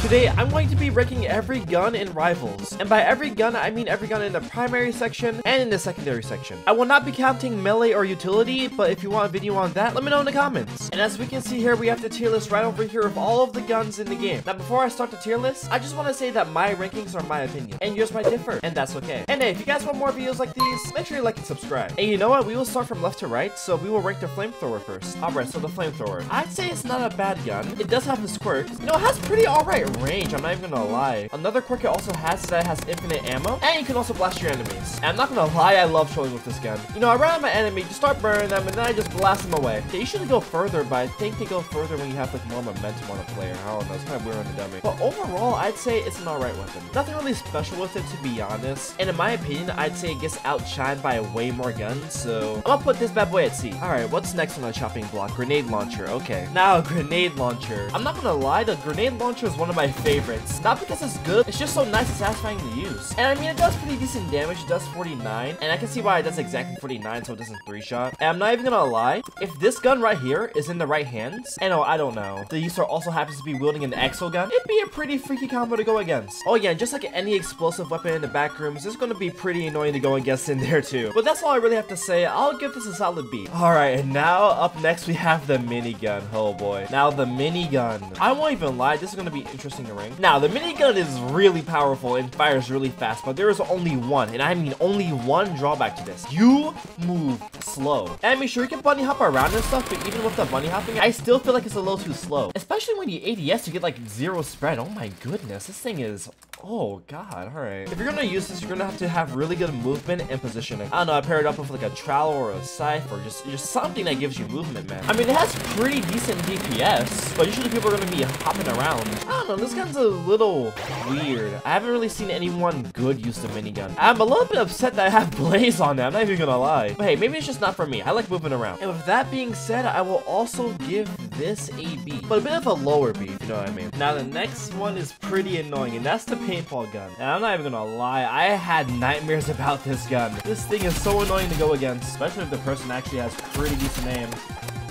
Today, I'm going to be ranking every gun in Rivals. And by every gun, I mean every gun in the primary section and in the secondary section. I will not be counting melee or utility, but if you want a video on that, let me know in the comments. And as we can see here, we have the tier list right over here of all of the guns in the game. Now, before I start the tier list, I just want to say that my rankings are my opinion, and yours might differ, and that's okay. And hey, if you guys want more videos like these, make sure you like and subscribe. And you know what? We will start from left to right, so we will rank the flamethrower first. Alright, so the flamethrower. I'd say it's not a bad gun. It does have this quirk. You know, it has pretty alright range, I'm not even gonna lie. Another quirk it also has is that it has infinite ammo, and you can also blast your enemies. And I'm not gonna lie, I love trolling with this gun. You know, I run at my enemy, just start burning them, and then I just blast them away. They usually go further, but I think they go further when you have like more momentum on a player. I don't know, it's kind of weird on the dummy. But overall, I'd say it's an alright weapon. Nothing really special with it, to be honest. And in my opinion, I'd say it gets outshined by way more guns, so I'm gonna put this bad boy at C. Alright, what's next on the chopping block? Grenade launcher, okay. Now, grenade launcher. I'm not gonna lie, the grenade launcher is one of my favorites. Not because it's good, it's just so nice and satisfying to use. And I mean, it does pretty decent damage. It does 49, and I can see why it does exactly 49, so it doesn't 3-shot. And I'm not even gonna lie, if this gun right here is in the right hands, and oh, I don't know, the user also happens to be wielding an exo gun, it'd be a pretty freaky combo to go against. Oh yeah, just like any explosive weapon in the back rooms, it's gonna be pretty annoying to go against in there too. But that's all I really have to say. I'll give this a solid B. Alright, and now up next we have the minigun. Oh boy. Now the minigun. I won't even lie, this is gonna be interesting to rank. Now the minigun is really powerful and fires really fast, but there is only one, and I mean only one drawback to this. You move slow. And I mean, sure, you can bunny hop around and stuff, but even with the bunny hopping, I still feel like it's a little too slow. Especially when you ADS to get like 0 spread. Oh my goodness, this thing is... oh god, alright. If you're gonna use this, you're gonna have to have really good movement and positioning. I don't know, I pair it up with like a trowel or a scythe or just something that gives you movement, man. I mean, it has pretty decent DPS, but usually people are gonna be hopping around. I don't know, this gun's a little weird. I haven't really seen anyone good use the minigun. I'm a little bit upset that I have Blaze on it, I'm not even gonna lie. But hey, maybe it's just not for me. I like moving around. And with that being said, I will also give this a B, but a bit of a lower B, if you know what I mean. Now the next one is pretty annoying, and that's the paintball gun. And I'm not even gonna lie, I had nightmares about this gun. This thing is so annoying to go against, especially if the person actually has pretty decent aim.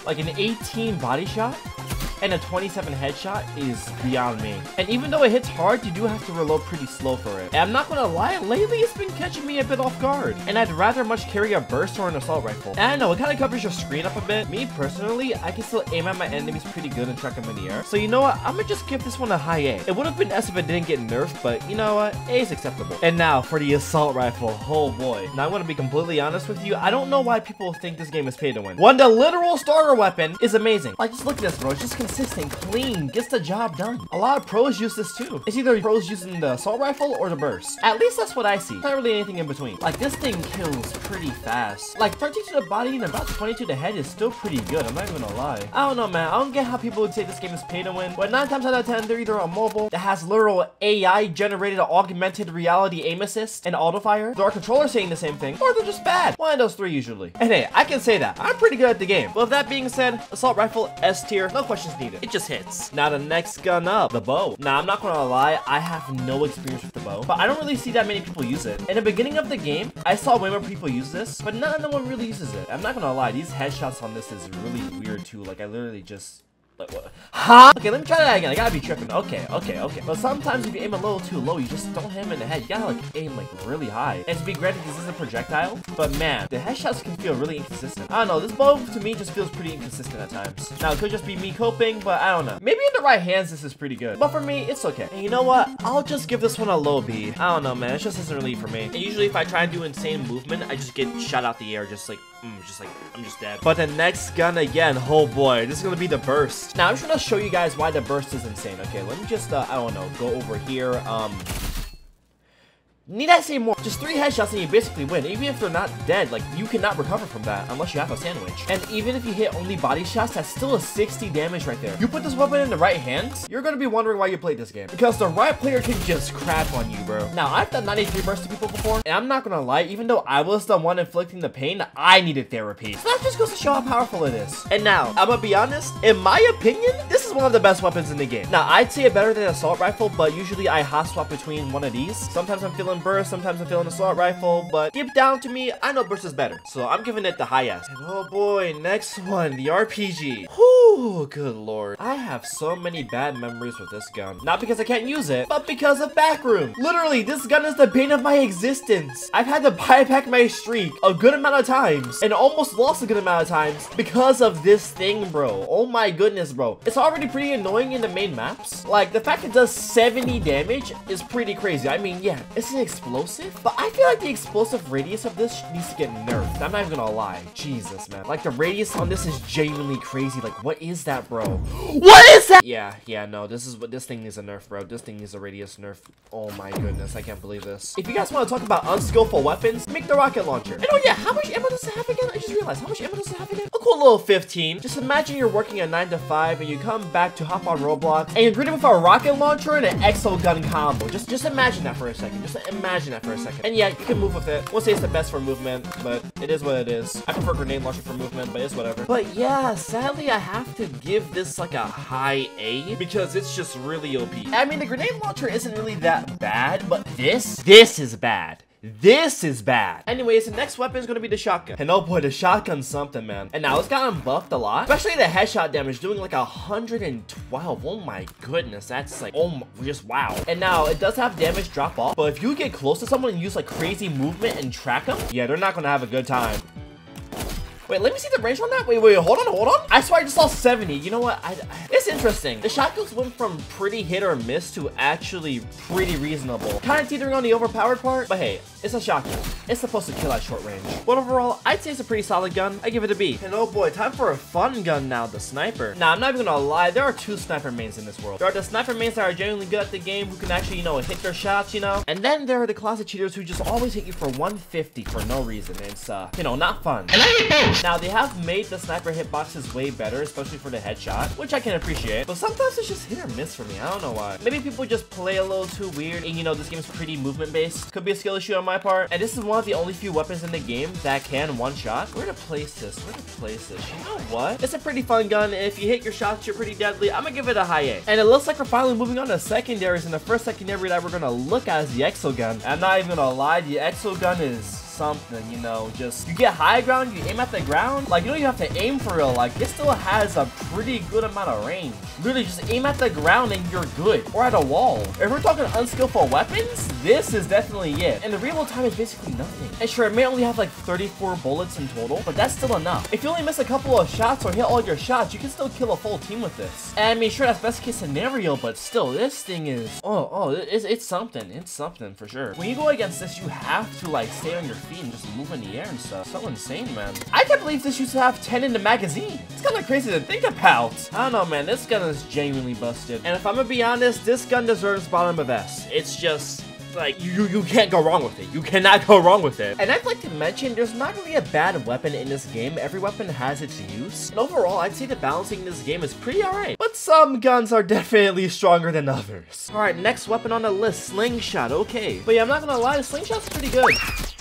Like an 18 body shot and a 27 headshot is beyond me. And even though it hits hard, you do have to reload pretty slow for it. And I'm not gonna lie, lately it's been catching me a bit off guard. And I'd rather much carry a burst or an assault rifle. And I know, it kind of covers your screen up a bit. Me personally, I can still aim at my enemies pretty good and track them in the air. So you know what, I'm gonna just give this one a high A. It would have been S if it didn't get nerfed, but you know what, A is acceptable. And now for the assault rifle, oh boy. Now I'm gonna be completely honest with you, I don't know why people think this game is pay to win. When the literal starter weapon is amazing. Like, just look at this, bro, it's just consistent, clean, gets the job done. A lot of pros use this too. It's either pros using the assault rifle or the burst. At least that's what I see. Not really anything in between. Like, this thing kills pretty fast. Like, 13 to the body and about 20 to the head is still pretty good. I'm not even gonna lie. I don't know, man. I don't get how people would say this game is pay to win. But 9 times out of 10, they're either on mobile that has literal AI generated augmented reality aim assist and auto fire. There are controllers saying the same thing, or they're just bad. One of those three usually. And hey, I can say that. I'm pretty good at the game. But with that being said, assault rifle S tier, no questions needed. It just hits. Now the next gun up, the bow. Now I'm not gonna lie, I have no experience with the bow, but I don't really see that many people use it. In the beginning of the game, I saw way more people use this, but no one really uses it. I'm not gonna lie, these headshots on this is really weird too. Like, I literally just... like, what? Huh? Okay, let me try that again. I gotta be tripping. Okay. But sometimes if you aim a little too low, you just don't hit him in the head. You gotta, like, aim, like, really high. And to be granted, this is a projectile, but man, the headshots can feel really inconsistent. I don't know, this bow, to me, just feels pretty inconsistent at times. Now, it could just be me coping, but I don't know. Maybe in the right hands, this is pretty good. But for me, it's okay. And you know what? I'll just give this one a low B. I don't know, man. It just isn't really for me. And usually, if I try and do insane movement, I just get shot out the air, just like, I'm just dead. But the next gun again, oh boy, this is gonna be the burst. Now I'm just gonna show you guys why the burst is insane. Okay, let me just I don't know, go over here. Need I say more? Just 3 headshots and you basically win. Even if they're not dead, like, you cannot recover from that unless you have a sandwich. And even if you hit only body shots, that's still a 60 damage right there. You put this weapon in the right hands, you're gonna be wondering why you played this game. Because the right player can just crap on you, bro. Now, I've done 93 bursts to people before, and I'm not gonna lie, even though I was the one inflicting the pain, I needed therapy. So that just goes to show how powerful it is. And now, I'm gonna be honest, in my opinion, this is one of the best weapons in the game. Now, I'd say it better than assault rifle, but usually I hot swap between one of these. Sometimes I'm feeling burst, sometimes I'm feeling assault rifle, but deep down to me, I know burst is better. So I'm giving it the highest. And oh boy, next one, the RPG. Whew, good lord. I have so many bad memories with this gun. Not because I can't use it, but because of Backroom. Literally, this gun is the bane of my existence. I've had to buy back my streak a good amount of times and almost lost a good amount of times because of this thing, bro. Oh my goodness, bro. It's already pretty annoying in the main maps. Like, the fact it does 70 damage is pretty crazy. I mean, yeah, it's an explosive, but I feel like the explosive radius of this needs to get nerfed. I'm not even gonna lie. Jesus, man. Like, the radius on this is genuinely crazy. Like, what is that, bro? What is that? Yeah, no, this is what this thing needs a nerf, bro. This thing needs a radius nerf. Oh my goodness, I can't believe this. If you guys want to talk about unskillful weapons, make the rocket launcher. And oh yeah, how much ammo does it have again? I just realized, how much ammo does it have again? A cool little 15. Just imagine you're working a 9 to 5 and you come back to hop on Roblox and you're greeted with a rocket launcher and an exo gun combo. Just imagine that for a second. Just imagine that for a second. And yeah, you can move with it. Won't say it's the best for movement, but it is what it is. I prefer grenade launcher for movement, but it's whatever. But yeah, sadly I have to give this like a high A because it's just really OP. I mean, the grenade launcher isn't really that bad, but this is bad. This is bad. Anyways, the next weapon is going to be the shotgun. And oh boy, the shotgun's something, man. And now it's gotten buffed a lot. Especially the headshot damage doing like 112. Oh my goodness. That's like, oh my, just wow. And now it does have damage drop off. But if you get close to someone and use like crazy movement and track them, yeah, they're not going to have a good time. Wait, let me see the range on that. Wait, hold on. I swear I just saw 70. You know what? It's interesting. The shotguns went from pretty hit or miss to actually pretty reasonable. Kind of teetering on the overpowered part, but hey, it's a shotgun. It's supposed to kill at short range. But overall, I'd say it's a pretty solid gun. I give it a B. And oh boy, time for a fun gun now, the sniper. Now, I'm not even gonna lie. There are two sniper mains in this world. There are the sniper mains that are genuinely good at the game who can actually, you know, hit their shots, you know? And then there are the closet cheaters who just always hit you for 150 for no reason. It's, you know, not fun. And I hate both. Now, they have made the sniper hitboxes way better, especially for the headshot, which I can appreciate. But sometimes it's just hit or miss for me. I don't know why. Maybe people just play a little too weird, and you know, this game's pretty movement-based. Could be a skill issue on my part. And this is one of the only few weapons in the game that can one-shot. Where to place this? You know what? It's a pretty fun gun. If you hit your shots, you're pretty deadly. I'm gonna give it a high A. And it looks like we're finally moving on to secondaries, and the first secondary that we're gonna look at is the exo gun. I'm not even gonna lie, the exo gun is something, you know, just you get high ground, you aim at the ground, like you don't even have to aim for real. Like this still has a pretty good amount of range. Literally just aim at the ground and you're good, or at a wall. If we're talking unskillful weapons, this is definitely it. And the reload time is basically nothing. And sure, it may only have like 34 bullets in total, but that's still enough. If you only miss a couple of shots or hit all your shots, you can still kill a full team with this. And I mean, sure, that's best case scenario, but still, this thing is it's something. It's something for sure. When you go against this, you have to like stay on your feet and just move in the air and stuff. So insane, man. I can't believe this used to have 10 in the magazine. It's kind of crazy to think about. I don't know, man. This gun is genuinely busted. And if I'm gonna be honest, this gun deserves bottom of S. It's just like you can't go wrong with it. You cannot go wrong with it. And I'd like to mention there's not really a bad weapon in this game. Every weapon has its use. And overall, I'd say the balancing in this game is pretty alright. But some guns are definitely stronger than others. Alright, next weapon on the list, slingshot. Okay. But yeah, I'm not gonna lie, the slingshot's pretty good.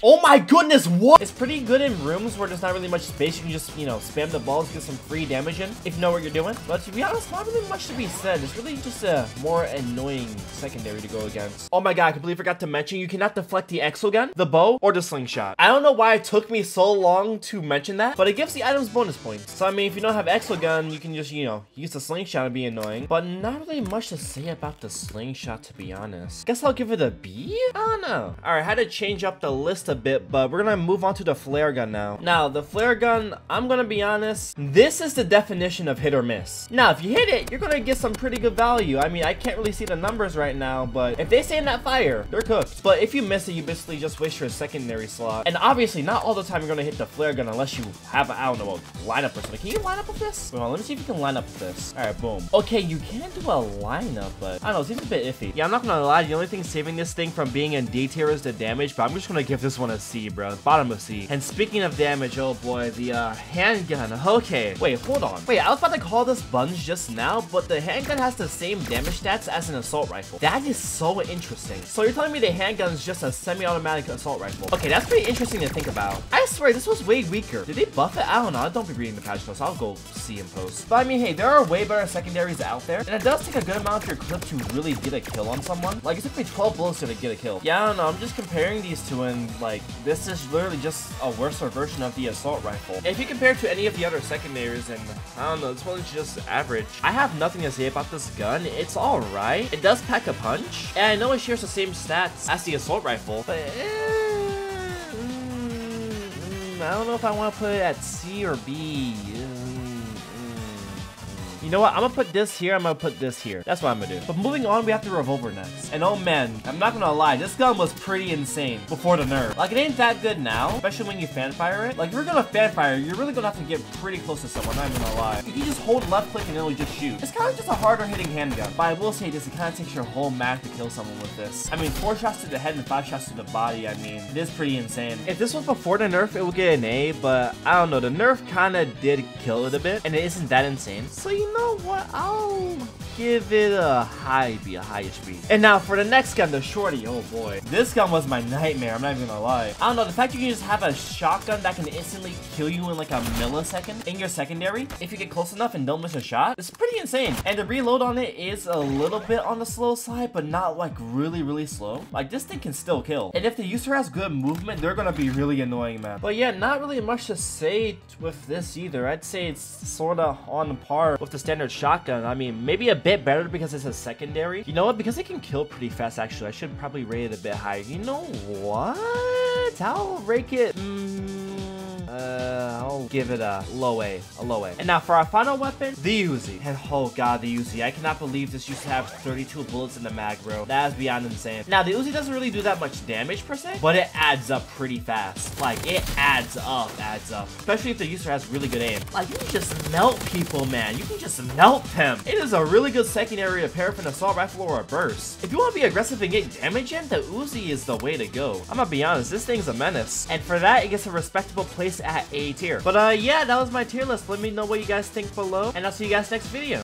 Oh my goodness, what? It's pretty good in rooms where there's not really much space. You can just, you know, spam the balls, get some free damage in, if you know what you're doing. But to be honest, not really much to be said. It's really just a more annoying secondary to go against. Oh my god, I completely forgot to mention, you cannot deflect the exo gun, the bow, or the slingshot. I don't know why it took me so long to mention that, but it gives the items bonus points. So I mean, if you don't have exo gun, you can just, you know, use the slingshot and be annoying. But not really much to say about the slingshot, to be honest. Guess I'll give it a B? I don't know. Alright, I had to change up the list a bit, but we're gonna move on to the flare gun now. Now, the flare gun, I'm gonna be honest, this is the definition of hit or miss. Now, if you hit it, you're gonna get some pretty good value. I mean, I can't really see the numbers right now, but if they stay in that fire, they're cooked. But if you miss it, you basically just waste your secondary slot. And obviously, not all the time you're gonna hit the flare gun unless you have, I don't know, a lineup or something. Can you line up with this? Wait, let me see if you can line up with this. Alright, boom. Okay, you can do a lineup, but I don't know, it seems a bit iffy. Yeah, I'm not gonna lie, the only thing saving this thing from being in D tier is the damage, but I'm just gonna give this this one a C, bro. Bottom of C. And speaking of damage, oh boy, the handgun. Okay, wait, hold on. Wait, I was about to call this buns just now, but the handgun has the same damage stats as an assault rifle. That is so interesting. So you're telling me the handgun is just a semi-automatic assault rifle? Okay, that's pretty interesting to think about. I swear, this was way weaker. Did they buff it? I don't know. I don't be reading the patch notes. I'll go see in post. But I mean, hey, there are way better secondaries out there, and it does take a good amount of your clip to really get a kill on someone. Like, it took me 12 bullets to get a kill. Yeah, I don't know. I'm just comparing these two, and like, this is literally just a worse version of the assault rifle. If you compare it to any of the other secondaries, and I don't know, this one is just average. I have nothing to say about this gun. It's alright. It does pack a punch, and I know it shares the same stats as the assault rifle, but I don't know if I want to put it at C or B. You know what? I'm gonna put this here. I'm gonna put this here. That's what I'm gonna do. But moving on, we have the revolver next. And oh man, I'm not gonna lie, this gun was pretty insane before the nerf. Like, it ain't that good now, especially when you fan fire it. Like, if you're gonna fan fire, you're really gonna have to get pretty close to someone. I'm not even gonna lie. You can just hold left click and it'll just shoot. It's kind of just a harder hitting handgun. But I will say this, it kind of takes your whole mag to kill someone with this. I mean, 4 shots to the head and 5 shots to the body. I mean, it is pretty insane. If this was before the nerf, it would get an A, but I don't know. The nerf kind of did kill it a bit, and it isn't that insane. So you know what? I'll give it a high B, a highish B. And now for the next gun, the shorty. Oh boy, this gun was my nightmare. I'm not even gonna lie. I don't know, the fact you can just have a shotgun that can instantly kill you in like a millisecond in your secondary if you get close enough and don't miss a shot, it's pretty insane. And the reload on it is a little bit on the slow side, but not like really slow. Like, this thing can still kill. And if the user has good movement, they're gonna be really annoying, man. But yeah, not really much to say with this either. I'd say it's sort of on par with the standard shotgun. I mean, maybe a bit better because it's a secondary. You know what? Because it can kill pretty fast, actually, I should probably rate it a bit higher. You know what? I'll rate it. I'll give it a low A, And now for our final weapon, the Uzi. And oh god, the Uzi. I cannot believe this used to have 32 bullets in the mag, bro. That is beyond insane. Now, the Uzi doesn't really do that much damage per se, but it adds up pretty fast. Like, it adds up. Especially if the user has really good aim. Like, you can just melt people, man. You can just melt them. It is a really good secondary to pair with an assault rifle or a burst. If you want to be aggressive and get damage in, the Uzi is the way to go. I'm gonna be honest, this thing's a menace. And for that, it gets a respectable place at A tier. But yeah, that was my tier list. Let me know what you guys think below, and I'll see you guys next video.